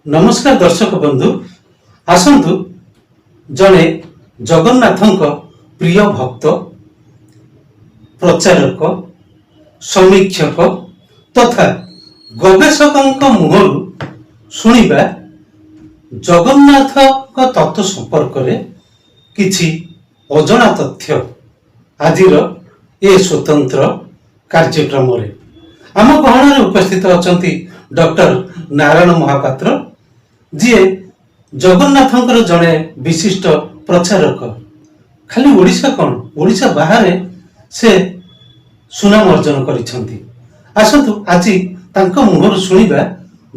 नमस्कार दर्शक बंधु आसतु जड़े जगन्नाथ प्रिय भक्त प्रचारक समीक्षक तथा गवेषक मुहर शुणा जगन्नाथ तत्व संपर्क में किछि अजଣା तथ्य आज ए स्वतंत्र कार्यक्रम आम गहन उपस्थित अच्छा डॉक्टर नारायण महापात्र जी जगन्नाथ जड़े विशिष्ट प्रचारक खाली ओडिशा कौन ओडिशा बाहर से सुनाम अर्जन करिसेंती। आसतु आज तांको मुहर शुणा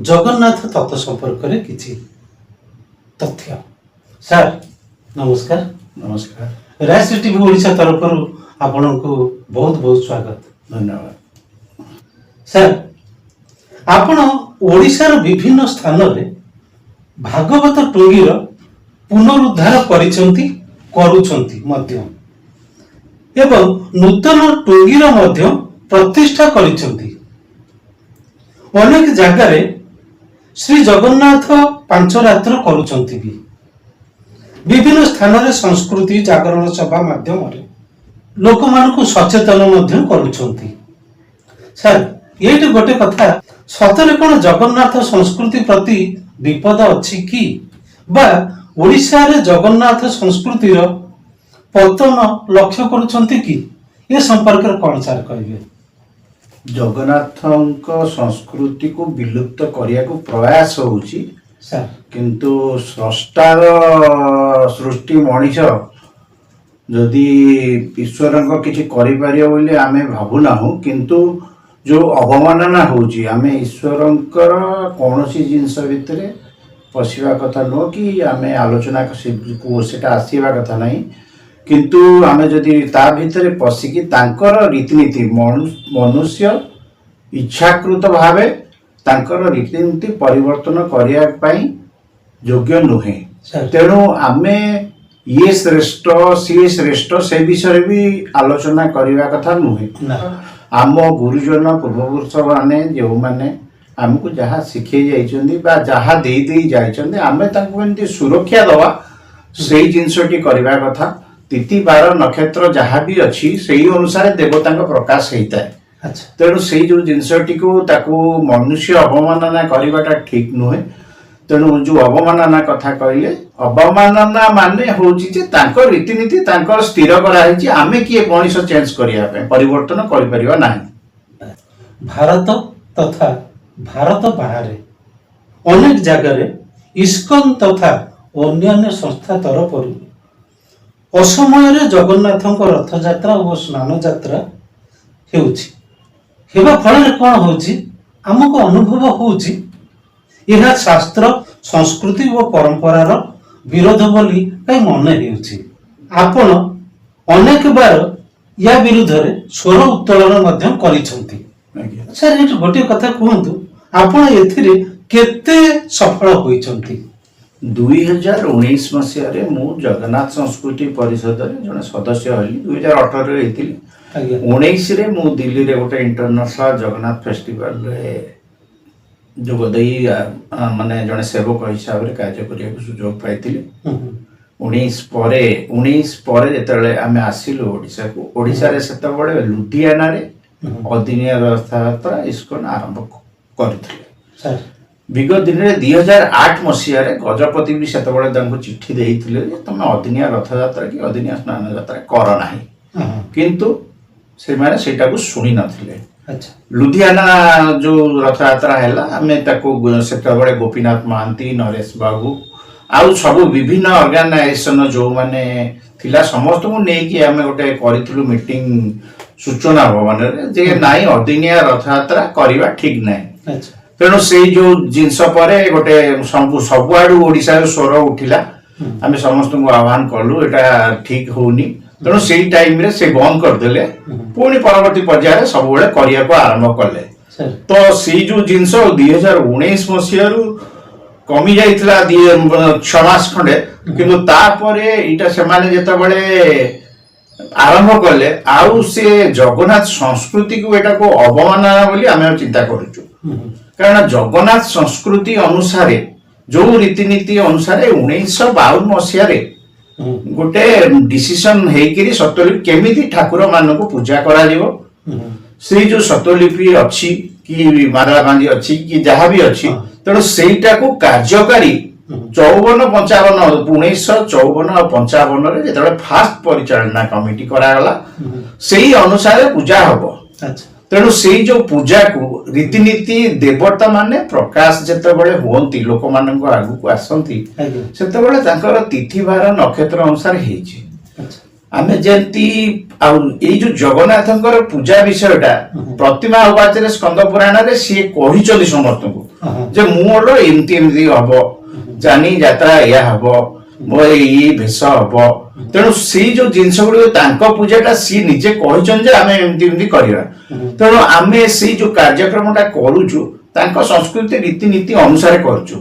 जगन्नाथ तत्व संपर्क में किछि तथ्य। सर नमस्कार। नमस्कार। राष्ट्रीय टीवी ओडिशा तरफ आपण को बहुत बहुत स्वागत। धन्यवाद। सर आपण ओडिशार विभिन्न स्थान रे भागवत टुंगीर पुनरुद्धार करिसेंती करूछंती मध्य एवं नूतन टुंगीर मध्य प्रतिष्ठा करिसेंती। अनेक जगह रे श्री जगन्नाथ पांच रात्र करूछंती भी विभिन्न स्थान रे संस्कृति जागरण सभा माध्यम रे लोक मानकु सचेतन मध्य करूछंती। सर ये गोटे कथा सतरे कौन जगन्नाथ संस्कृति प्रति विपद अच्छी कि बा ओडिशा रे जगन्नाथ संस्कृति पतन लक्ष्य करुछंती कि ये संपर्क में कौन सार कहिबे? जगन्नाथ संस्कृति को विलुप्त करिया को प्रयास होउची सर किंतु स्रष्टार सृष्टि मनीष जदि ईश्वर किसी करिपारियो बोली आमे भाबु नाहु किंतु जो अवमानना होउची आमे ईश्वरंकर कौनसी जिनस भितर पशिवा कथा नो कि आमे आलोचना को सेटा आसीबा कथा नहीं किंतु आमे जदि ता भितर पशिकी तांकर रीतिनीति मनुष्य इच्छाकृत भावे तांकर रीतिनीति परिवर्तन करिया पई योग्य नुहे। तेणु आमे ये श्रेष्ठ सी श्रेष्ठ से विषय भी आलोचना करिवा कथा नुहे। आम गुरुजन पूर्वपुरुष माने जो माने आमको जहाँ शिखे जाइछन्ती बा जहाँ दे दे जाइछन्ती आमे तांको एंती सुरक्षा दवा सेही जिनसटी करिवा कथा। तिथि बार नक्षत्र जहाँ भी अच्छी सेही अनुसार देवता प्रकाश होता है। अच्छा तेणु से जो जिनसटी को ताको मनुष्य अवमानना करिवाटा ठीक नुहे। तेणु जो अवमानना कथा कहले अवमानना माने होची जे तांकर रीतिनीति तांकर स्थिर कराई आमे किए मनीष चेंज करिया पे परिवर्तन करि परिबा नाही। भारत तथा भारत बाहर अनेक जगह रे इस्कन तथा अन्य संस्था तरफ असमय जगन्नाथ रथ यात्रा और स्नान यात्रा हेबा फल कौन होची आमको अनुभव होची यह शास्त्र संस्कृति और परंपरार विरोध बोली कई मन होउची। आपण अनेक बार या विरुद्ध रे स्वर उत्तोलन मध्य करिसेंती। सर ये गोटे कथा कहतु आपण एथिरे केते सफल होइचंती? 2019 मसीह रे मु जगन्नाथ संस्कृति परिषद रे जने सदस्य हली 2018 रे हेतिली। 19 रे मु दिल्ली रे गोटे इंटरनेशनल जगन्नाथ फेस्टिवल रे जोगदई माने जने सेवक हिसाब रे कार्य करिया को सुयोग पाइतिली। 19 परे जेतले आमे आसिलु ओडिसा को ओडिसा रे सेत बडे लुधियाना रे अदिनिया व्यवस्था इस्कन आरंभ करथिले। सर विगत दिन रे 2008 मसीह रे गजपति भी सेत बडे दंको चिट्ठी देइथिले जे तमे अदिनिया रथ यात्रा कि अदिनिया स्नान यात्रा कर नाही किंतु से माने सेटा को सुनी नथिले। अच्छा लुधियाना जो रथ यात्रा है आमे ताको सेत बडे गोपीनाथ महांती नरेश बाबू आउ सब विभिन्न ऑर्गेनाइजेशन जो माने थिला समस्त को नै कि आमे गोटे करिथिलु मीटिंग सूचना भवन रे जे नाइ अदिनिया रथ यात्रा करिवा ठीक नै। अच्छा तेणु से जो जिनस परे गोटे सबुआडू ओडिशा स्वर उठिला आमे समस्त को आह्वान कलु एटा ठीक होनी। तेणु से टाइम रे से बंद कर देले पुणी परवर्ती पर्याय सब बेले करिया को आरंभ कले। तो से जो जिनस 2019 मसीह रु कमी जाइथिला 6 मास खंडे किंतु तापरे इटा से माने जेता बळे आरंभ कले आउ से जगन्नाथ संस्कृति को एटा को अवमानना बोली आमे चिंता करूछु। कारण जगन्नाथ संस्कृति अनुसार जो रीतिनीति अनुसार 1952 मसीह गोटे डिसीजन हेकरी सत्यलिपि केमिति ठाकुर मान को पूजा करा जीवो से जो सत्यलिपि अच्छी कि मारा बांधी अच्छी कि जहाँ भी अच्छी तेणु सेटा को कार्यकारी 54-55 1954 और 55 जो फास्ट परिचालना कमिटी करागला से अनुसार पूजा हम अच्छा तेणु से जो पूजा को रीतिनीति देवता माने प्रकाश जितेबाला हुंती लोक मान आगु को आसती आज्ञा से तिथि बार नक्षत्र अनुसार हेछि अच्छा आमे जेंती जो जगन्नाथंकर पूजा विषयटा प्रतिमा उपाचरे स्कंद पुराण रे सी कहिचली समस्त को जे मोर एमती एमती हबो जानी यात्रा या हबो मोर ई भेष हबो तेणु से जो जिनस गुडी तांको पूजाटा सी निजे कहिचन जे आमे एमती एमती करिया तेणु आमे से जो कार्यक्रमटा करूछु तांको संस्कृति रीतिनीति अनुसार करूछु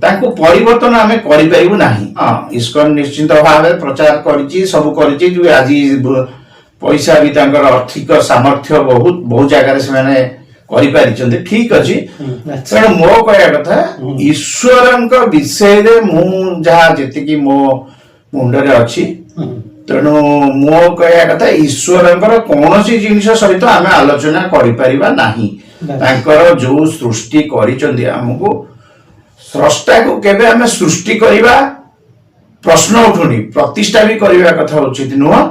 तांको परिवर्तन आमे करि परिबु नाही इस्कन निश्चित भाव प्रचार करिछि सब करिछि जो आज पैसा भी तांकर आर्थिक सामर्थ्य बहुत बहुत जगह से माने करि पारिछन्ते ठीक अछि तेणु मो कहया कथा ईश्वरंक विषय रे मु जहा जेतिकी मो मुंडरे अछि तेणु मो कहया कथा ईश्वरंकर कौनसी जिनिस सहित आमे आलोचना करि परिबा नाही तांकर जो सृष्टि करिछन्ते हमकु स्रष्टा को केबे आमे सृष्टि करिबा प्रश्न उठुनी प्रतिष्ठा भी करवा कथा उचित नुह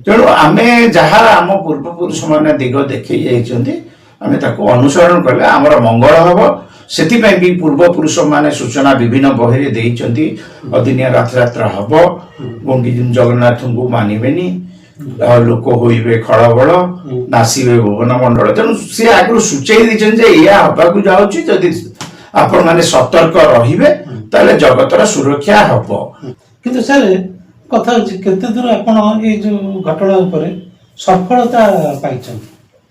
तेणु आमे जहा आम पूर्व पुरुष माने दिग देखै जाइछन्ते आमे ताको अनुसरण करले हमर मंगल हबो सेतिपय भी पूर्व पुरुष माने सूचना विभिन्न बहिरे देइछन्ति अदिनिया रथ यात्रा हबो गोंडी जगन्नाथ को मानिबेनी लोक होइबे खळबळ नासिबे भुवन मंडल तेणु से आगु सूचै दिछन जे या हबाकू जाउछि जदि आपण माने सतर्क रहिबे ताले जगतर सुरक्षा हबो किंतु सर कथा होछि केते दूर आपण ए जो घटना ऊपर सफलता पाइछन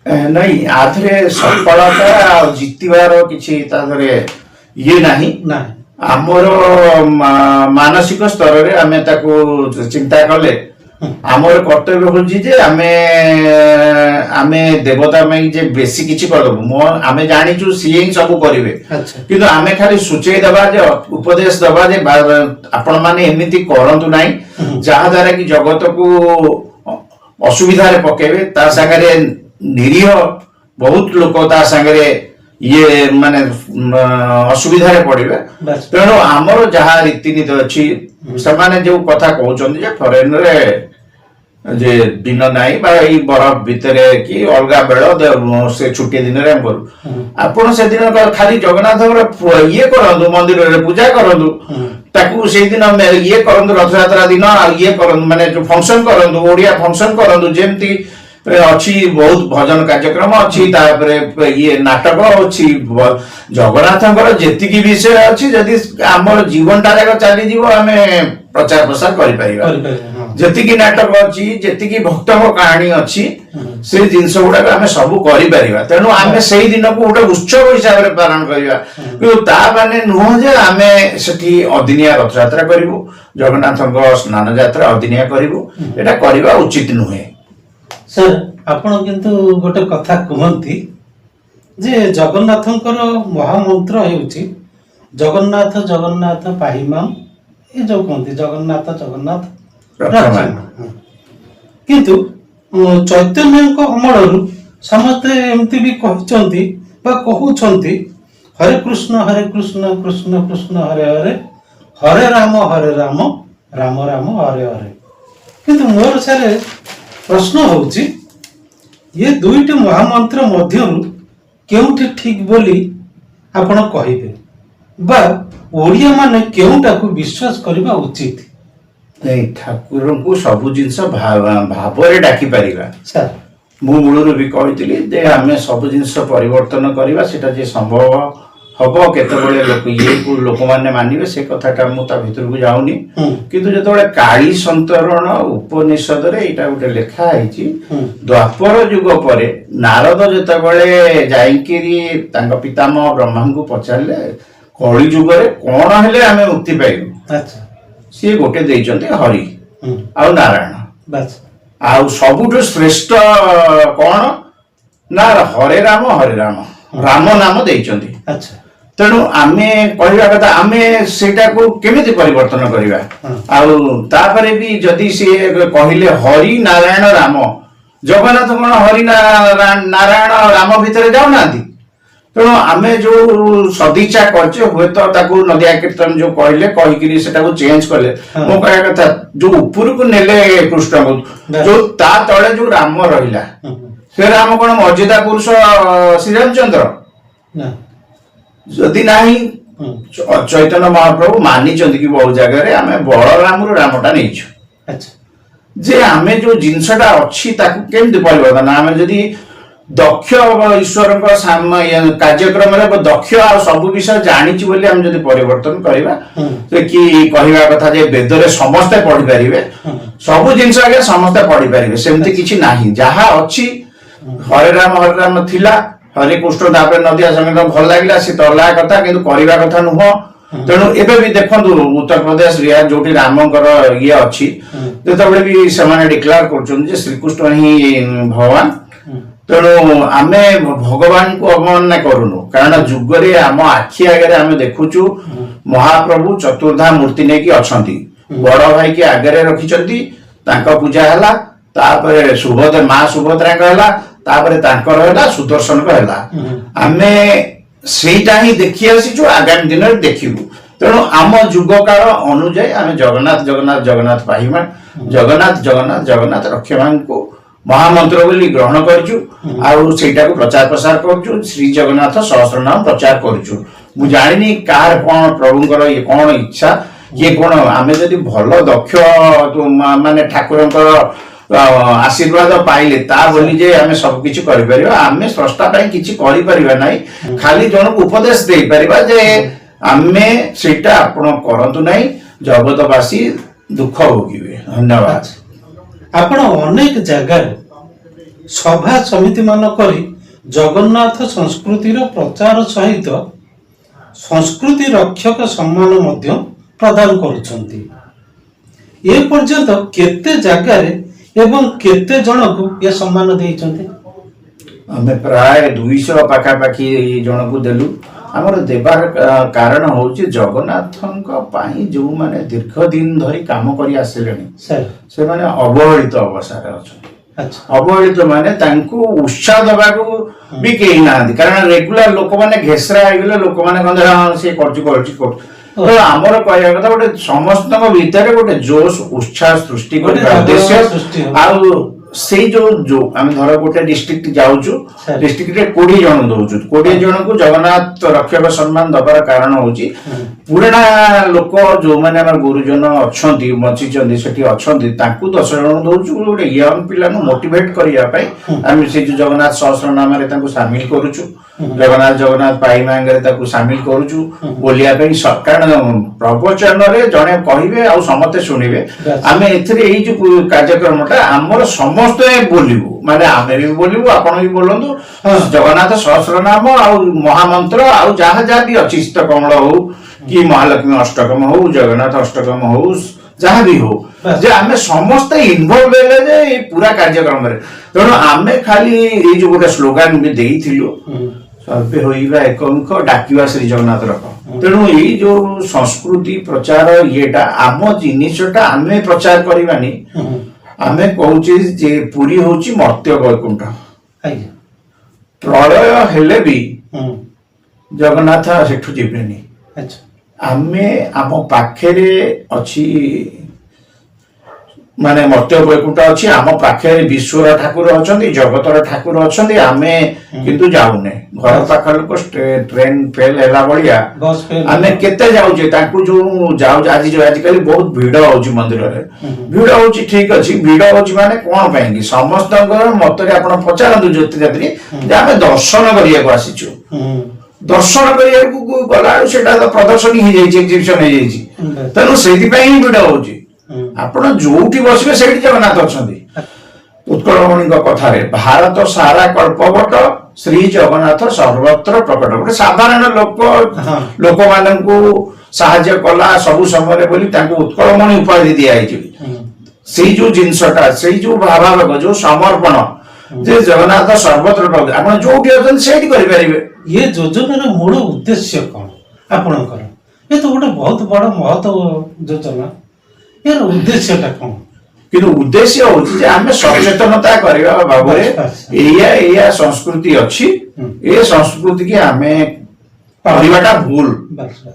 नहीं आधरे सफलता जितिबार किछि ताधरे ये नाही ना आमर मानसिक स्तर रे आमे ताको चिंता कले आमर कर्तव्य होछि जे आमे देवता में जे बेसी किछि करबो मो आमे जानिछु सिए ही सब करिवे अच्छा किंतु आमे खाली सुचेई दबा जे उपदेश दबा जे आपण माने एमिति करंतु नाही जहा द्वारा कि जगत को असुविधा रे पकेबे ता संगे निरीह बहुत लोक ता संगे ये माने असुविधा रे पड़िबे तेणु आमर जहा रीतिनीति अछि समाने जो कथा कहउछन जे फॉरेन रे जे दिन नाही बा ई बरफ भितरे कि अलगा बेଳ से छुट्टी दिन रे करू आपण से दिन खाली जगन्नाथ ये करंदु मंदिर रे पूजा करंदु ताकू से दिन ये करंदु रथ यात्रा दिन ये करंदु माने जो फंक्शन करंदु ओडिया फंक्शन करंदु जेमती अच्छी बहुत भजन कार्यक्रम अच्छी तापरे ये नाटक अच्छी जगन्नाथंकर जेतिकी विषय अच्छी जदि आमर जीवन टारे चली जीव आमे प्रचार प्रसार करि परिबा जेतिकी नाटक अच्छी जेतिकी भक्त कहानी अच्छी से जिनस गुडा आमे सब करि परिबा तेणु आमे सेही दिन को गोटे उत्सव हिसाब रे पालन करिबा किंतु ता माने नुह जे आमे सेठी अदिनिया रथ यात्रा करिवु जगन्नाथंक स्नान यात्रा अदिनिया करिवु एटा करिबा उचित नुहे सर आपण किंतु गोटे कथा कहंती जे जगन्नाथंकर महामंत्र हेउची जगन्नाथ जगन्नाथ पाहिमा ए जो कहंती जगन्नाथ जगन्नाथ रक्षामि किंतु चैतन्यक अमलरु समस्त एमती भी कहचंती बा कहउछंती हरे कृष्ण कृष्ण कृष्ण हरे हरे हरे राम राम राम हरे हरे किंतु मोर सारे प्रश्न होची ये दुईटी महामंत्र मध्यरु केउठी ठीक बोली आपण कहिबे बा ओडिया माने केउटा को विश्वास करबा उचित नहीं ठाकुर को सब जिनस भाव रे डाकी परिबा सर मु मूलरु भी कहितली जे हमें सब जिनस परिवर्तन करबा सेटा जे संभव हबो केतेबेले लोक ये को लोक माने मानिबे से कथाटा मु ता भितर को जाउनी किंतु जेतबेले काली संतरण उपनिषद रे एटा उटे लेखा आइची द्वापर युग परे नारद जेतेबेले जाईकिरी तांग पितामह ब्रह्मा को पचारले कली युग रे कोन हेले हमें मुक्ति पाइबु अच्छा सी गोटे देइचंते हरि आ नारायण बस आ सबुठु श्रेष्ठ कोन ना हरे राम राम नाम देइचंती अच्छा ତେଣୁ ଆମେ କହିବା କଥା ଆମେ ସେଇଟାକୁ କେମିତି ପରିବର୍ତ୍ତନ କରିବା। ଆଉ ତାପରେ ବି ଯଦି ସିଏ କହିଲେ ହରି ନାରାୟଣ ରାମ, ଜଗନ୍ନାଥ କଣ ହରି ନାରାୟଣ ରାମ ଭିତରେ ଯାଉନାହାନ୍ତି? ତେଣୁ ଆମେ ଯୋଉ ସଦିଚ୍ଛା କରିଛେ ହୁଏତ ତାକୁ ନଦିଆ କୀର୍ତ୍ତନ ଯୋଉ କହିଲେ କହିକିରି ସେଟାକୁ ଚେଞ୍ଜ କଲେ, ମୁଁ କହିବା କଥା ଯୋଉ ଉପରକୁ ନେଲେ କୃଷ୍ଣଙ୍କୁ, ଯୋଉ ତା ତଳେ ଯୋଉ ରାମ ରହିଲା, ସେ ରାମ କଣ ମର୍ଯ୍ୟାଦା ପୁରୁଷ ଶ୍ରୀରାମଚନ୍ଦ୍ର? ଯଦି ନାହିଁ, ଚୈତନ୍ୟ ମହାପ୍ରଭୁ ମାନିଛନ୍ତି କି ବହୁ ଜାଗାରେ ଆମେ ବଳରାମରୁ ରାମଟା ନେଇଛୁ। ଯେ ଆମେ ଯୋଉ ଜିନିଷଟା ଅଛି ତାକୁ କେମିତି ପରିବର୍ତ୍ତନ, ଆମେ ଯଦି ଦକ୍ଷ ଈଶ୍ୱରଙ୍କ କାର୍ଯ୍ୟକ୍ରମରେ ଦକ୍ଷ ଆଉ ସବୁ ବିଷୟ ଜାଣିଛୁ ବୋଲି ଆମେ ଯଦି ପରିବର୍ତ୍ତନ କରିବା, କି କହିବା କଥା ଯେ ବେଦରେ ସମସ୍ତେ ପଢିପାରିବେ, ସବୁ ଜିନିଷ ଆଜ୍ଞା ସମସ୍ତେ ପଢିପାରିବେ ସେମିତି କିଛି ନାହିଁ। ଯାହା ଅଛି ହରେ ରାମ ଥିଲା, ହରେ କୃଷ୍ଣ ତାପରେ ନଦିଆ ସଙ୍ଗୀତ ଭଲ ଲାଗିଲା, ସେ ତ ଅଲଗା କଥା, କିନ୍ତୁ କରିବା କଥା ନୁହଁ। ତେଣୁ ଏବେ ବି ଦେଖନ୍ତୁ ଉତ୍ତରପ୍ରଦେଶ ବିହାର ଯୋଉଠି ରାମଙ୍କର ଇଏ ଅଛି, ଯେତେବେଳେ ବି ସେମାନେ ଡିକ୍ଲାର କରୁଛନ୍ତି ଯେ ଶ୍ରୀକୃଷ୍ଣ ହିଁ ଭଗବାନ, ତେଣୁ ଆମେ ଭଗବାନଙ୍କୁ ଅବମାନନା କରୁନୁ, କାରଣ ଯୁଗରେ ଆମ ଆଖି ଆଗରେ ଆମେ ଦେଖୁଛୁ ମହାପ୍ରଭୁ ଚତୁର୍ଦ୍ଧା ମୂର୍ତ୍ତି ନେଇକି ଅଛନ୍ତି, ବଡ ଭାଇକି ଆଗରେ ରଖିଛନ୍ତି, ତାଙ୍କ ପୂଜା ହେଲା, ତାପରେ ମା ସୁଭଦ୍ରାଙ୍କ ହେଲା, ତାପରେ ତାଙ୍କର ହେଲା, ସୁଦର୍ଶନଙ୍କ ହେଲା। ଆମେ ସେଇଟା ହିଁ ଦେଖି ଆସିଛୁ, ଆଗାମୀ ଦିନରେ ଦେଖିବୁ। ତେଣୁ ଆମ ଯୁଗ କାଳ ଅନୁଯାୟୀ ଆମେ ଜଗନ୍ନାଥ ଜଗନ୍ନାଥ ଜଗନ୍ନାଥ ପାହିମା, ଜଗନ୍ନାଥ ଜଗନ୍ନାଥ ଜଗନ୍ନାଥ ରକ୍ଷମାନଙ୍କୁ ମହାମନ୍ତ୍ର ବୋଲି ଗ୍ରହଣ କରିଛୁ, ଆଉ ସେଇଟାକୁ ପ୍ରଚାର ପ୍ରସାର କରୁଛୁ, ଶ୍ରୀ ଜଗନ୍ନାଥ ସହସ୍ରନାମ ପ୍ରଚାର କରୁଛୁ। ମୁଁ ଜାଣିନି କାହାର କଣ ପ୍ରଭୁଙ୍କର ଇଏ କଣ ଇଚ୍ଛା, କିଏ କଣ, ଆମେ ଯଦି ଭଲ ଦକ୍ଷ ମାନେ ଠାକୁରଙ୍କର ଆଶୀର୍ବାଦ ପାଇଲେ ତା ବୋଲି ଯେ ଆମେ ସବୁ କିଛି କରିପାରିବା, ଆମେ ସ୍ରଷ୍ଟା ପାଇଁ କିଛି କରିପାରିବା ନାହିଁ, ଖାଲି ଜଣକୁ ଉପଦେଶ ଦେଇପାରିବା ଯେ ଆମେ ସେଇଟା ଆପଣ କରନ୍ତୁ ନାହିଁ, ଜଗତବାସୀ ଦୁଃଖ ଭୋଗିବେ। ଧନ୍ୟବାଦ। ଆପଣ ଅନେକ ଜାଗାରେ ସଭା ସମିତି ମାନ କରି ଜଗନ୍ନାଥ ସଂସ୍କୃତିର ପ୍ରଚାର ସହିତ ସଂସ୍କୃତି ରକ୍ଷକ ସମ୍ମାନ ମଧ୍ୟ ପ୍ରଦାନ କରୁଛନ୍ତି। ଏ ପର୍ଯ୍ୟନ୍ତ କେତେ ଜାଗାରେ ଏବଂ କେତେ ଜଣକୁ ଏ ସମ୍ମାନ ଦେଇଛନ୍ତି? ଆମେ ପ୍ରାୟ 200 ପାଖାପାଖି ଜଣକୁ ଦେଲୁ। ଆମର ଦେବାର କାରଣ ହଉଛି ଜଗନ୍ନାଥଙ୍କ ପାଇଁ ଯୋଉମାନେ ଦୀର୍ଘ ଦିନ ଧରି କାମ କରି ଆସିଲେଣି ସେମାନେ ଅବହେଳିତ ଅବସ୍ଥାରେ ଅଛନ୍ତି। ଅବହେଳିତ ମାନେ ତାଙ୍କୁ ଉତ୍ସାହ ଦେବାକୁ ବି କେହି ନାହାନ୍ତି, କାରଣ ରେଗୁଲାର ଲୋକମାନେ ଘେସରା ହେଇଗଲେ, ଲୋକମାନେ କହନ୍ତି ହଁ ସେ କରୁଛି। ଆମର କହିବା କଥା ଗୋଟେ ସମସ୍ତଙ୍କ ଭିତରେ ଗୋଟେ ଜୋଶ ଉତ୍ସାହ ସୃଷ୍ଟି କରିବା ଉଦ୍ଦେଶ୍ୟ। ଆଉ ସେଇ ଯୋଉ ଆମେ ଧର ଗୋଟେ ଡିଷ୍ଟ୍ରିକ୍ଟ ଯାଉଛୁ, ଡିଷ୍ଟ୍ରିକ୍ଟରେ 20 ଜଣ ଦଉଛୁ, 20 ଜଣଙ୍କୁ ଜଗନ୍ନାଥ ରକ୍ଷକ ସମ୍ମାନ ଦବାର କାରଣ ହଉଛି ପୁରୁଣା ଲୋକ ଯୋଉମାନେ ଆମର ଗୁରୁଜନ ଅଛନ୍ତି ବଞ୍ଚିଛନ୍ତି ସେଠି ଅଛନ୍ତି, ତାଙ୍କୁ 10 ଜଣ ଦଉଛୁ। ଗୋଟେ ୟଙ୍ଗ ପିଲାଙ୍କୁ ମୋଟିଭେଟ କରିବା ପାଇଁ ଆମେ ସେଇ ଯୋଉ ଜଗନ୍ନାଥ ସହସ୍ର ନାମରେ ତାଙ୍କୁ ସାମିଲ କରୁଛୁ, ଜଗନ୍ନାଥ ପାଇମାଙ୍ଗରେ ତାକୁ ସାମିଲ କରୁଛୁ ବୋଲିବା ପାଇଁ। କାରଣ ପ୍ରବଚନରେ ଜଣେ କହିବେ ଆଉ ସମସ୍ତେ ଶୁଣିବେ, ଆମେ ଏଥିରେ ଏଇ ଯୋଉ କାର୍ଯ୍ୟକ୍ରମଟା ଆମର ସମସ୍ତେ ବୋଲିବୁ, ମାନେ ଆମେ ବି ବୋଲିବୁ, ଆପଣ ବି ବୋଲନ୍ତୁ, ଜଗନ୍ନାଥ ସହସ୍ର ନାମ ଆଉ ମହାମନ୍ତ୍ର ଆଉ ଯାହା ଯାହା ବି ଅଛି, ଶୀତ କମଳ ହଉ କି ମହାଲକ୍ଷ୍ମୀ ଅଷ୍ଟକମ ହଉ, ଜଗନ୍ନାଥ ଅଷ୍ଟକମ ହଉ, ଯାହା ବି ହଉ, ଯେ ଆମେ ସମସ୍ତେ ଇନଭଲ୍ଭ ହେଲେ ଯେ ଏଇ ପୁରା କାର୍ଯ୍ୟକ୍ରମରେ। ତେଣୁ ଆମେ ଖାଲି ଏଇ ଯୋଉ ଗୋଟେ ସ୍ଲୋଗାନ ବି ଦେଇଥିଲୁ, ସର୍ବେ ହୋଇବା ଏକମୁଖ ଡାକିବା ଶ୍ରୀ ଜଗନ୍ନାଥ ରଖ। ତେଣୁ ଏଇ ଯୋଉ ସଂସ୍କୃତି ପ୍ରଚାର ଇଏଟା ଆମ ଜିନିଷଟା ଆମେ ପ୍ରଚାର କରିବାନି, ଆମେ କହୁଛେ ଯେ ପୁରୀ ହଉଛି ମର୍ତ୍ତ୍ୟ ବୈକୁଣ୍ଠ, ପ୍ରଳୟ ହେଲେ ବି ଜଗନ୍ନାଥ ସେଠୁ ଯିବେନି। ଆମେ ଆମ ପାଖରେ ଅଛି ମାନେ ମର୍ତ୍ତ୍ୟ ବୈକୁଣ୍ଠ ଅଛି, ଆମ ପାଖରେ ବିଶ୍ୱର ଠାକୁର ଅଛନ୍ତି, ଜଗତର ଠାକୁର ଅଛନ୍ତି, ଆମେ କିନ୍ତୁ ଯାଉନେ। ଘର ପାଖ ଲୋକ ଟ୍ରେନ ଫେଲ ହେଲା ଭଳିଆ ଆମେ କେତେ ଯାଉଛେ, ତାଙ୍କୁ ଯୋଉ ଯାଉଛେ ଆଜିକାଲି ବହୁତ ଭିଡ ହଉଛି ମନ୍ଦିରରେ, ଭିଡ ହଉଛି ଠିକ ଅଛି, ଭିଡ ହଉଛି ମାନେ କଣ ପାଇଁ କି ସମସ୍ତଙ୍କର ମତରେ ଆପଣ ପଚାରନ୍ତୁ ଜ୍ୟୋତିଯାତ୍ରୀ ଯେ ଆମେ ଦର୍ଶନ କରିବାକୁ ଆସିଛୁ, ଦର୍ଶନ କରିବାକୁ ଗଲାବେଳୁ ସେଟା ତ ପ୍ରଦର୍ଶନୀ ହେଇଯାଇଛି, ଏକ୍ଜିବିସନ ହେଇଯାଇଛି, ତେଣୁ ସେଇଥିପାଇଁ ହିଁ ଭିଡ ହଉଛି। ଆପଣ ଯୋଉଠି ବସିବେ ସେଇଠି ଜଗନ୍ନାଥ ଅଛନ୍ତି। ଉତ୍କଳମଣିଙ୍କ କଥାରେ ଭାରତ ସାରା କଳ୍ପବଟ ଶ୍ରୀ ଜଗନ୍ନାଥ ସର୍ବତ୍ର ପ୍ରକଟ। ଗୋଟେ ସାଧାରଣ ଲୋକମାନଙ୍କୁ ସାହାଯ୍ୟ କଲା ସବୁ ସମୟରେ ବୋଲି ତାଙ୍କୁ ଉତ୍କଳମଣି ଉପାଧି ଦିଆଯାଇଛି। ସେଇ ଯୋଉ ଜିନିଷଟା, ସେଇ ଯୋଉ ଭାବାବେଗ, ଯୋଉ ସମର୍ପଣ, ଯେ ଜଗନ୍ନାଥ ସର୍ବତ୍ର ପ୍ରକଟ, ଆପଣ ଯୋଉଠି ଅଛନ୍ତି ସେଇଠି କରିପାରିବେ। ये योजनार मूल उद्देश्य कौन आपणकर ये तो गोटे बहुत बड़ महत योजना यार उद्देश्यटा कौन किंतु उद्देश्य होची जे आमे सचेतनता करबा बाबरे एया संस्कृति अछि ए संस्कृति के आमे परिवाटा भूल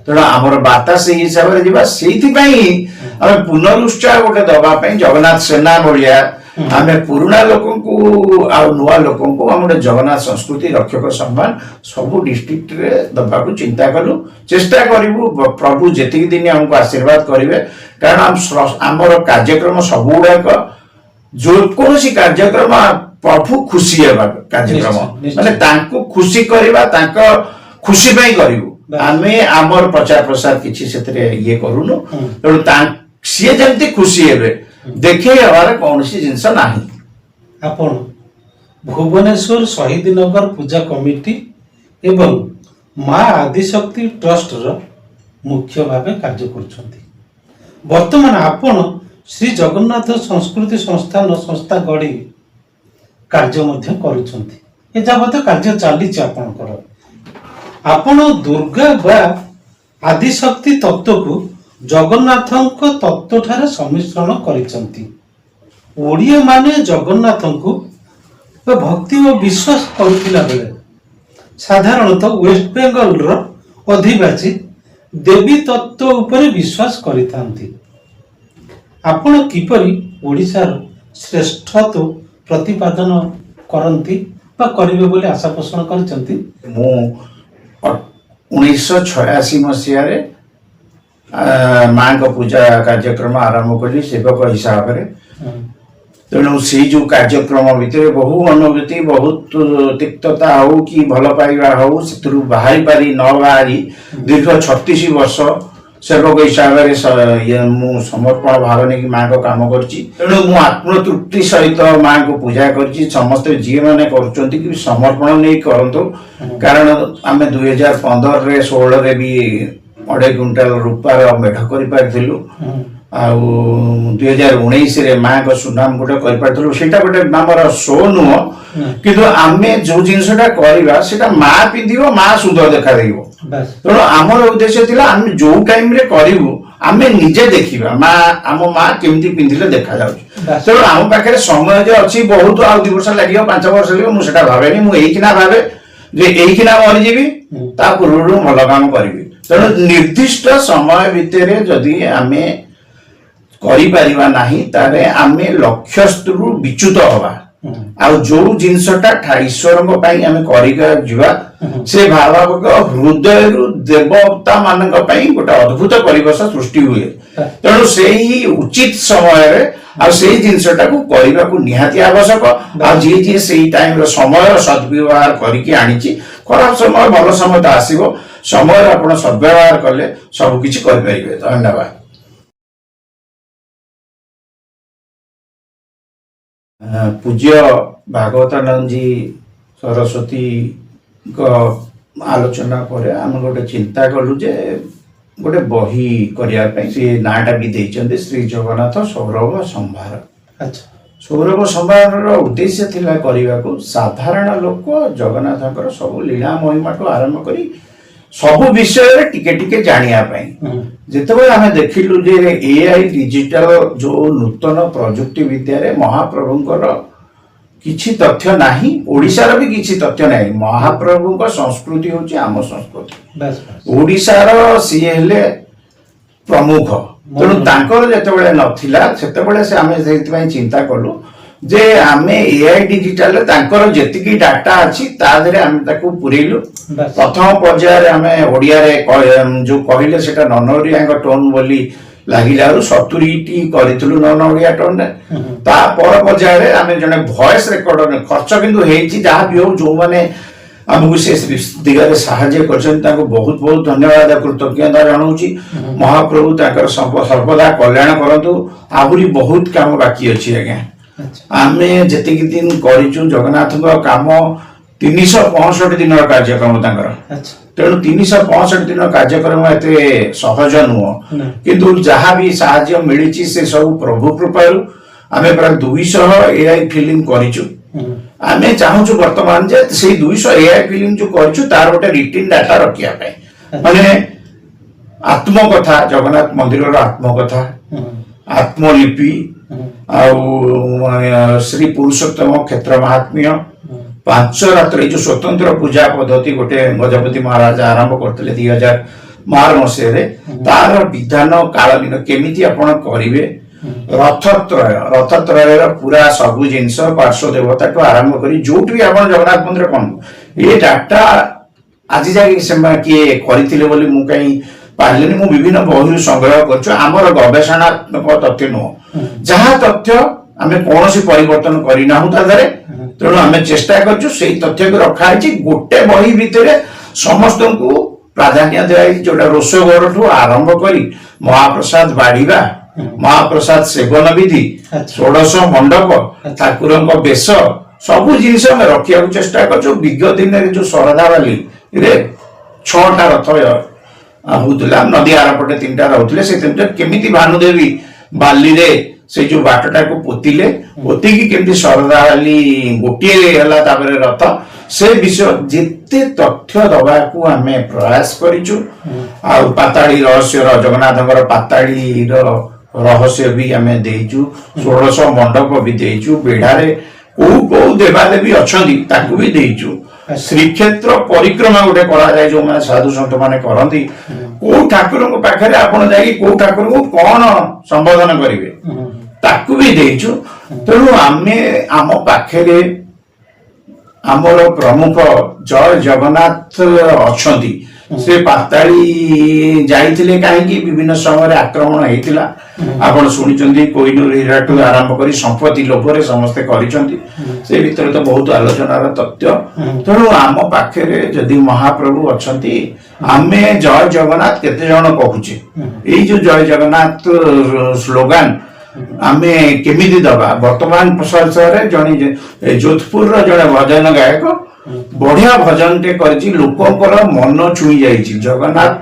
तेणु आमर बार्ता से हिसाब रे जिबा सेति पई आमे पुनरुत्साह गोटे दबा पई जगन्नाथ सेना भलिया आमे पुराना लोकन को आ नुआ लोकन को हम जगन्नाथ संस्कृति रक्षक सम्मान सब डिस्ट्रिक्ट रे दबा को चिंता कलु चेष्टा करिवु प्रभु जेति दिन हमको आशीर्वाद करिवे कारण आमर कार्यक्रम सब गुड़ाक जो कौन कार्यक्रम प्रभु खुशी हेबा कार्यक्रम माने तांको खुशी करबा तांको खुशी पई करिवु आमे आमर प्रचार प्रसार किछि सेतरे ये करूनु तेणु सी जमती खुशी हेबे देखे हमारे कौन सी जिनस नाही आपण भुवनेश्वर शहीद नगर पूजा कमिटी एवं माँ आदिशक्ति ट्रस्ट रो मुख्य भावे कार्य करुछंती वर्तमान आपण श्री जगन्नाथ संस्कृति संस्था गढ़ी कार्य मध्य करुछंती ए जाबत कार्य चली आपणकर आपण दुर्गा बा आदिशक्ति तत्व को जगन्नाथଙ୍କ तत्व ठारे सम्मिश्रण करिसंती ओडिया माने जगन्नाथଙ୍କୁ भक्ति और विश्वास करुथिला बेले साधारणतः वेस्ट बेंगल रो अधिवासी देवी तत्व उपरे विश्वास करिथांती आपण किपरि ओडिसा रो श्रेष्ठत्व प्रतिपादन करंती बा करिवे बोले आशा पोषण करचंती मु 1986 मसिया रे माँ का पूजा कार्यक्रम आरंभ कली सेवक हिसाब से तेणु से जो कार्यक्रम भितर बहु अनुभूति बहुत तिक्तता हो कि भल पाइबा हो से बाहरी पारी न बाहरी दीर्घ 36 वर्ष सेवक हिसाब से मु समर्पण भाव नहीं माँ को काम करछि तेणु मु आत्मतृप्ति सहित माँ को पूजा करछि समस्त जी माने करूछंती कि समर्पण नहीं करंतो कारण आमे 2015 रे 16 रे भी 2.5 क्विंटाल रूपार मेढ कर पारिथिलु आ 2019 रे माँ को सुनाम गोटे कर पारिथिलु सेटा गोटे नामर शो नुह किंतु आमे जो जिनसटा करबा सेटा माँ पिंदिबो माँ सुंदर देखा देबो तेणु आमर उद्देश्य थिला आमे जो टाइम रे करिवु आमे निजे देखिबा माँ आम माँ केमती पिंदिले देखा जाउछ तेणु आम पाखे समय जे अछि बहुत आ 2 वर्ष लागियो 5 वर्ष लागियो मु सेटा भाबेनी मु एइकिना भाबे जे एइकिना मरि जीवी ता पूर्वरु भल काम करिवि तेणु निर्दिष्ट समय भितर जदि आमे करि परिबा नाही तारे आमे लक्ष्यस्तरु विच्युत हवा आ जो जिनसटा ईश्वर आमे करिका जिवा से भावक हृदय देवता मान गोटे अद्भुत परिवेश सृष्टि हुए तेणु से ही उचित समय रे आ से जिनसटा को करबा को निहाती आवश्यक आ जे जे से टाइम रो समय सद्व्यवहार करिकि आनिछि खराब समय भल समय त आसीबो समय आपण सद्व्यवहार कले सब किछि कर परिबे धन्यवाद पूज्य भागवतानंद जी सरस्वती को आलोचना पर आम गोटे चिंता कलु जे गोटे बही करने से नाटा भी देते श्री जगन्नाथ सौरभ संभार अच्छा सौरभ संभार उद्देश्य थिला करने को साधारण लोक जगन्नाथ सब लीला महिमा को आरंभ करी सब विषय टिके टिके जानिया जिते आम देखिलु जे एआई डिजिटल जो नूतन प्रजुक्ति विद्या रे महाप्रभुंकर किछि तथ्य नाही ओडिशार भी किछि तथ्य नाही महाप्रभुंकर संस्कृति होची आम संस्कृति ओडिशार सी हेले प्रमुख तेणु तांकर जेतेबेले नथिला सेतेबेले से आमे सेतिपई चिंता कलु जे आमे एआई डिजिटल तांकर जेतिकी डाटा अछि ता धरे आमे ताकू पुरेलु प्रथम पर्याय आमे ओडिया रे जो कहिले सेटा ननोरिया टोन बोली लागिला 70 टी करितलु ननोरिया टोन रे ता पर पर्याय रे आमे जने वॉइस रेकॉर्डर खर्च किंतु हेची जहा भी हो जो माने आमको से दिगरे साहाय्य करछन ताको बहुत बहुत धन्यवाद कृतज्ञता जनाउची महाप्रभु ताकर सर्वदा कल्याण करंतु आहुरी बहुत काम बाकी अछि आज्ञा आमे जतिक दिन करिचु जगन्नाथ काम 365 दिन कार्यक्रम तांकर तेणु 365 दिन कार्यक्रम एते सहज नुह किंतु जहा भी साहाय्य मिलिछि से सब प्रभु कृपारु आमे प्राय 200 एआई फिल्म करिचु ଆମେ ଚାହୁଁଛୁ ବର୍ତ୍ତମାନ ଯେ ସେଇ 200 AI ଫିଲ୍ମ ଯୋଉ କରିଛୁ ତାର ଗୋଟେ ରିଟିନ୍ ଡାଟା ରଖିବା ପାଇଁ, ମାନେ ଆତ୍ମକଥା, ଜଗନ୍ନାଥ ମନ୍ଦିରର ଆତ୍ମକଥା, ଆତ୍ମଲିପି, ଆଉ ଶ୍ରୀ ପୁରୁଷୋତ୍ତମ କ୍ଷେତ୍ର ମାହାତ୍ମ୍ୟ, 5 ରାତ୍ର ଏଇ ଯୋଉ ସ୍ୱତନ୍ତ୍ର ପୂଜା ପଦ୍ଧତି ଗୋଟେ ଗଜପତି ମହାରାଜ ଆରମ୍ଭ କରିଥିଲେ 2012 ମସିହାରେ, ତାର ବିଧାନ କାଳନୀନ କେମିତି ଆପଣ କରିବେ, ରଥତ୍ରୟର ପୁରା ସବୁ ଜିନିଷ, ପାର୍ଶ୍ୱ ଦେବତାଠୁ ଆରମ୍ଭ କରି ଯୋଉଠି ବି ଆପଣ ଜଗନ୍ନାଥ ମନ୍ଦିର କଣ ଏ ଡାଟା ଆଜି ଯାଏ ସେମାନେ କିଏ କରିଥିଲେ ବୋଲି ମୁଁ କାହିଁ ପାରିଲିନି। ମୁଁ ବିଭିନ୍ନ ବହିରୁ ସଂଗ୍ରହ କରୁଛୁ, ଆମର ଗବେଷଣାତ୍ମକ ତଥ୍ୟ ନୁହଁ, ଯାହା ତଥ୍ୟ ଆମେ କୌଣସି ପରିବର୍ତ୍ତନ କରିନାହୁଁ ତା ଦେହରେ, ତେଣୁ ଆମେ ଚେଷ୍ଟା କରୁଛୁ ସେଇ ତଥ୍ୟକୁ ରଖାହେଇଛି ଗୋଟେ ବହି ଭିତରେ ସମସ୍ତଙ୍କୁ ପ୍ରାଧାନ୍ୟ ଦିଆଯାଇଛି, ଯୋଉଟା ରୋଷଘରଠୁ ଆରମ୍ଭ କରି ମହାପ୍ରସାଦ ବାଢିବା, ମହାପ୍ରସାଦ ସେବନ ବିଧି, ଷୋଡଶ ମଣ୍ଡପ, ଠାକୁରଙ୍କ ବେଶ, ସବୁ ଜିନିଷ ଆମେ ରଖିବାକୁ ଚେଷ୍ଟା କରୁଛୁ। ବିଗତ ଦିନରେ ଯୋଉ ଶରଧାବାଲିରେ 6ଟା ରଥ ହଉଥିଲା, ନଦୀ ଆରପଟେ 3ଟା ରହୁଥିଲେ, ସେ କେମିତି ଭାନୁଦେବୀ ବାଲିରେ ସେ ଯୋଉ ବାଟଟାକୁ ପୋତିଲେ, ପୋତିକି କେମିତି ଶରଧାବାଲି ଗୋଟିଏ ହେଲା, ତାପରେ ରଥ, ସେ ବିଷୟ ଯେତେ ତଥ୍ୟ ଦବାକୁ ଆମେ ପ୍ରୟାସ କରିଛୁ। ଆଉ ପାତାଳି ରହସ୍ୟର, ଜଗନ୍ନାଥଙ୍କର ପାତାଳିର ରହସ୍ୟ ବି ଆମେ ଦେଇଛୁ, ଷୋଡଶ ମଣ୍ଡପ ବି ଦେଇଛୁ, ବେଢାରେ କୋଉ କୋଉ ଦେବାଦେବୀ ଅଛନ୍ତି ତାକୁ ବି ଦେଇଛୁ। ଶ୍ରୀକ୍ଷେତ୍ର ପରିକ୍ରମା ଗୋଟେ କରାଯାଏ, ଯୋଉମାନେ ସାଧୁ ସନ୍ଥ ମାନେ କରନ୍ତି, କୋଉ ଠାକୁରଙ୍କ ପାଖରେ ଆପଣ ଯାଇକି କୋଉ ଠାକୁରଙ୍କୁ କଣ ସମ୍ବୋଧନ କରିବେ ତାକୁ ବି ଦେଇଛୁ। ତେଣୁ ଆମେ ଆମ ପାଖରେ ଆମର ପ୍ରମୁଖ ଜୟ ଜଗନ୍ନାଥ ଅଛନ୍ତି। ସେ ପାତାଳି ଯାଇଥିଲେ କାହିଁକି, ବିଭିନ୍ନ ସମୟରେ ଆକ୍ରମଣ ହେଇଥିଲା, ଆପଣ ଶୁଣିଛନ୍ତି, କୋହିନୂର ହୀରାଠୁ ଆରମ୍ଭ କରି ସମ୍ପତ୍ତି ଲୋଭରେ ସମସ୍ତେ କରିଛନ୍ତି, ସେ ଭିତରେ ତ ବହୁତ ଆଲୋଚନାର ତଥ୍ୟ। ତେଣୁ ଆମ ପାଖରେ ଯଦି ମହାପ୍ରଭୁ ଅଛନ୍ତି, ଆମେ ଜୟ ଜଗନ୍ନାଥ କେତେ ଜଣ କହୁଛେ, ଏଇ ଯୋଉ ଜୟ ଜଗନ୍ନାଥ ସ୍ଲୋଗାନ ଆମେ କେମିତି ଦବା। ବର୍ତ୍ତମାନ ପ୍ରଶାସନରେ ଜଣେ ଯୋଧପୁରର ଜଣେ ଭଜନ ଗାୟକ ବଢିଆ ଭଜନଟେ କରିଛି, ଲୋକଙ୍କର ମନ ଛୁଇଁ ଯାଇଛି। ଜଗନ୍ନାଥ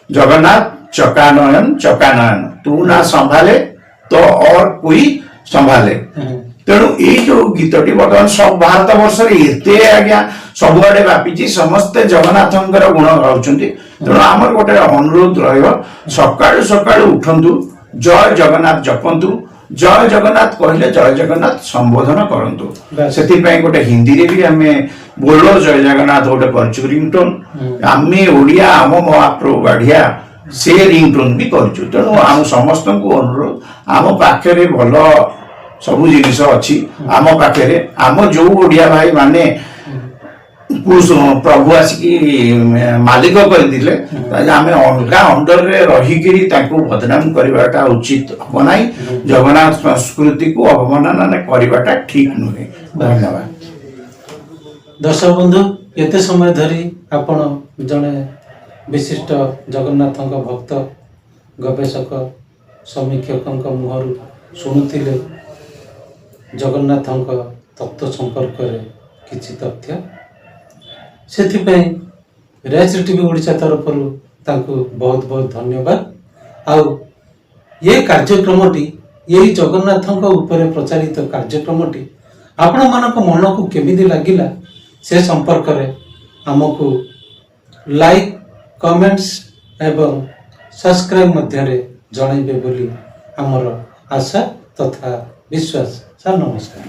ଜଗନ୍ନାଥ ଚକାନୟନ ଚକାନୟନ, ତୁ ନା ସମ୍ଭାଲେ ତ और कोई ସମ୍ଭାଲେ। ତେଣୁ ଏଇ ଯୋଉ ଗୀତଟି ବର୍ତ୍ତମାନ ସବୁ ଭାରତ ବର୍ଷରେ ଏତେ ଆଜ୍ଞା ସବୁଆଡେ ବ୍ୟାପିଛି, ସମସ୍ତେ ଜଗନ୍ନାଥଙ୍କର ଗୁଣ ଗାଉଛନ୍ତି। ତେଣୁ ଆମର ଗୋଟେ ଅନୁରୋଧ ରହିବ, ସକାଳୁ ସକାଳୁ ଉଠନ୍ତୁ, ଜୟ ଜଗନ୍ନାଥ ଜପନ୍ତୁ, ଜୟ ଜଗନ୍ନାଥ କହିଲେ ଜୟ ଜଗନ୍ନାଥ ସମ୍ବୋଧନ କରନ୍ତୁ। ସେଥିପାଇଁ ଗୋଟେ ହିନ୍ଦୀରେ ବି ଆମେ ବୋଲୋ ଜୟ ଜଗନ୍ନାଥ ଗୋଟେ କରିଛୁ ରିଙ୍ଗଟୋନ, ଆମେ ଓଡିଆ ଆମ ମହାପ୍ରଭୁ ବାଢିଆ ସେ ରିଙ୍ଗଟୋନ ବି କରିଛୁ। ତେଣୁ ଆମ ସମସ୍ତଙ୍କୁ ଅନୁରୋଧ, ଆମ ପାଖରେ ଭଲ ସବୁ ଜିନିଷ ଅଛି, ଆମ ପାଖରେ ଆମ ଯୋଉ ଓଡିଆ ଭାଇ ମାନେ ପ୍ରଭୁ ଆସିକି ମାଲିକ କରିଥିଲେ, ଆମେ ଅଲଗା ଅଣ୍ଡରରେ ରହିକିରି ତାଙ୍କୁ ବଦନାମ କରିବାଟା ଉଚିତ ହବ ନାହିଁ। ଜଗନ୍ନାଥ ସଂସ୍କୃତିକୁ ଅବମାନନା କରିବାଟା ଠିକ ନୁହେଁ। ଧନ୍ୟବାଦ। ଦର୍ଶକ ବନ୍ଧୁ, ଏତେ ସମୟ ଧରି ଆପଣ ଜଣେ ବିଶିଷ୍ଟ ଜଗନ୍ନାଥଙ୍କ ଭକ୍ତ, ଗବେଷକ, ସମୀକ୍ଷକଙ୍କ ମୁହଁରୁ ଶୁଣୁଥିଲେ ଜଗନ୍ନାଥଙ୍କ ତତ୍ତ୍ୱ ସମ୍ପର୍କରେ କିଛି ତଥ୍ୟ। ସେଥିପାଇଁ ରେସ୍ ଟିଭି ଓଡ଼ିଶା ତରଫରୁ ତାଙ୍କୁ ବହୁତ ବହୁତ ଧନ୍ୟବାଦ। ଆଉ ଏ କାର୍ଯ୍ୟକ୍ରମଟି, ଏଇ ଜଗନ୍ନାଥଙ୍କ ଉପରେ ପ୍ରଚାରିତ କାର୍ଯ୍ୟକ୍ରମଟି ଆପଣମାନଙ୍କ ମନକୁ କେମିତି ଲାଗିଲା ସେ ସମ୍ପର୍କରେ ଆମକୁ ଲାଇକ୍, କମେଣ୍ଟସ୍ ଏବଂ ସବସ୍କ୍ରାଇବ୍ ମଧ୍ୟରେ ଜଣାଇବେ ବୋଲି ଆମର ଆଶା ତଥା ବିଶ୍ୱାସ। ସାର୍ ନମସ୍କାର।